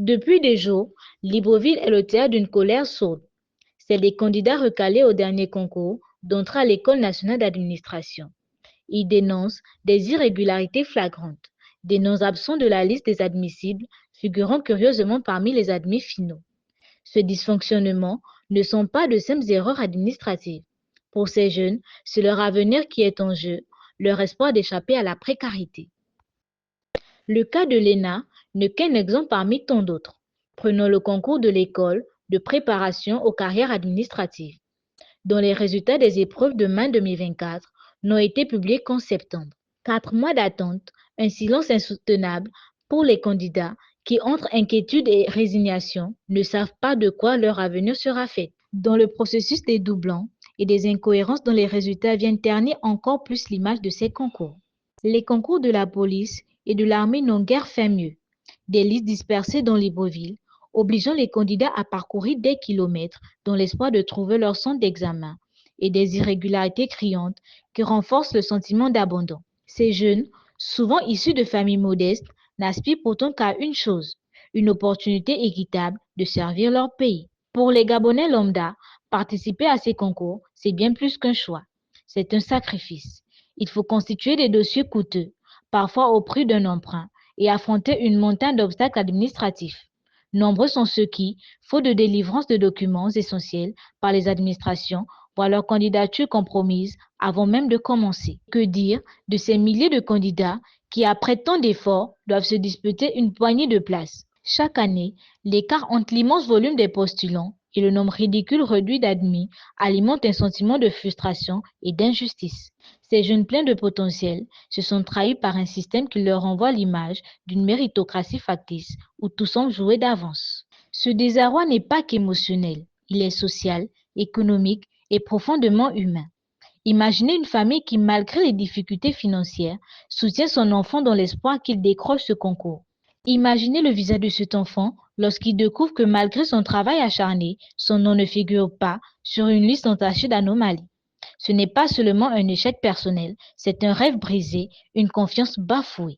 Depuis des jours, Libreville est le théâtre d'une colère sourde, celle des candidats recalés au dernier concours d'entrée à l'École nationale d'administration. Ils dénoncent des irrégularités flagrantes, des noms absents de la liste des admissibles, figurant curieusement parmi les admis finaux. Ce dysfonctionnement ne sont pas de simples erreurs administratives. Pour ces jeunes, c'est leur avenir qui est en jeu, leur espoir d'échapper à la précarité. Le cas de l'ENA n'est qu'un exemple parmi tant d'autres. Prenons le concours de l'école de préparation aux carrières administratives, dont les résultats des épreuves de mai 2024 n'ont été publiés qu'en septembre. 4 mois d'attente, un silence insoutenable pour les candidats qui, entre inquiétude et résignation, ne savent pas de quoi leur avenir sera fait. Dans le processus des doublons et des incohérences dans les résultats viennent ternir encore plus l'image de ces concours. Les concours de la police et de l'armée n'ont guère fait mieux. Des listes dispersées dans Libreville, obligeant les candidats à parcourir des kilomètres dans l'espoir de trouver leur centre d'examen, et des irrégularités criantes qui renforcent le sentiment d'abandon. Ces jeunes, souvent issus de familles modestes, n'aspirent pourtant qu'à une chose, une opportunité équitable de servir leur pays. Pour les Gabonais lambda, participer à ces concours, c'est bien plus qu'un choix. C'est un sacrifice. Il faut constituer des dossiers coûteux, parfois au prix d'un emprunt, et affronter une montagne d'obstacles administratifs. Nombreux sont ceux qui, faute de délivrance de documents essentiels par les administrations, voient leur candidature compromise avant même de commencer. Que dire de ces milliers de candidats qui, après tant d'efforts, doivent se disputer une poignée de places? Chaque année, l'écart entre l'immense volume des postulants et le nombre ridicule réduit d'admis alimente un sentiment de frustration et d'injustice. Ces jeunes pleins de potentiel se sont trahis par un système qui leur renvoie l'image d'une méritocratie factice où tout semble joué d'avance. Ce désarroi n'est pas qu'émotionnel, il est social, économique et profondément humain. Imaginez une famille qui, malgré les difficultés financières, soutient son enfant dans l'espoir qu'il décroche ce concours. Imaginez le visage de cet enfant lorsqu'il découvre que malgré son travail acharné, son nom ne figure pas sur une liste entachée d'anomalies. Ce n'est pas seulement un échec personnel, c'est un rêve brisé, une confiance bafouée.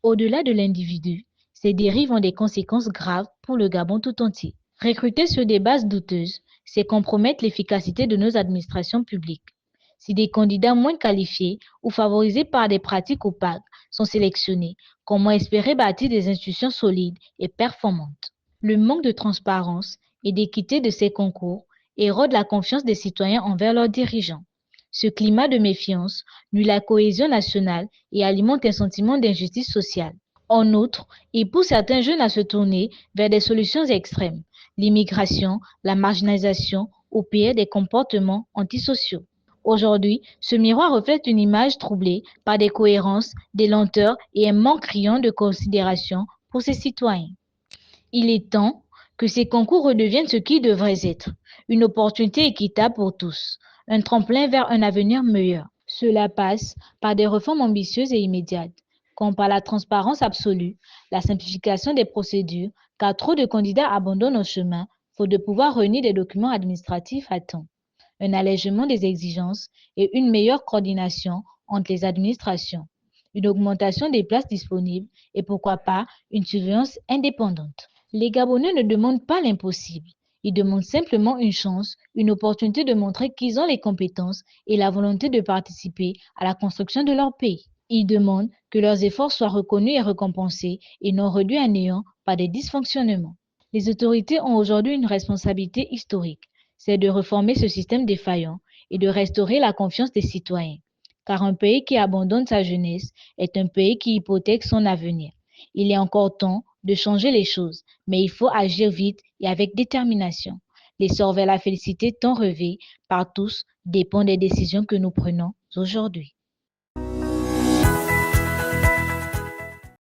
Au-delà de l'individu, ces dérives ont des conséquences graves pour le Gabon tout entier. Recruter sur des bases douteuses, c'est compromettre l'efficacité de nos administrations publiques. Si des candidats moins qualifiés ou favorisés par des pratiques opaques sont sélectionnés, comment espérer bâtir des institutions solides et performantes? Le manque de transparence et d'équité de ces concours érode la confiance des citoyens envers leurs dirigeants. Ce climat de méfiance nuit la cohésion nationale et alimente un sentiment d'injustice sociale. En outre, il pousse certains jeunes à se tourner vers des solutions extrêmes, l'immigration, la marginalisation ou pire des comportements antisociaux. Aujourd'hui, ce miroir reflète une image troublée par des cohérences, des lenteurs et un manque criant de considération pour ses citoyens. Il est temps que ces concours redeviennent ce qu'ils devraient être, une opportunité équitable pour tous, un tremplin vers un avenir meilleur. Cela passe par des réformes ambitieuses et immédiates, comme par la transparence absolue, la simplification des procédures, car trop de candidats abandonnent au chemin faute de pouvoir réunir des documents administratifs à temps, un allègement des exigences et une meilleure coordination entre les administrations, une augmentation des places disponibles et pourquoi pas une surveillance indépendante. Les Gabonais ne demandent pas l'impossible. Ils demandent simplement une chance, une opportunité de montrer qu'ils ont les compétences et la volonté de participer à la construction de leur pays. Ils demandent que leurs efforts soient reconnus et récompensés et non réduits à néant par des dysfonctionnements. Les autorités ont aujourd'hui une responsabilité historique, c'est de réformer ce système défaillant et de restaurer la confiance des citoyens. Car un pays qui abandonne sa jeunesse est un pays qui hypothèque son avenir. Il est encore temps de changer les choses, mais il faut agir vite et avec détermination. L'essor vers la félicité tant rêvé par tous dépend des décisions que nous prenons aujourd'hui.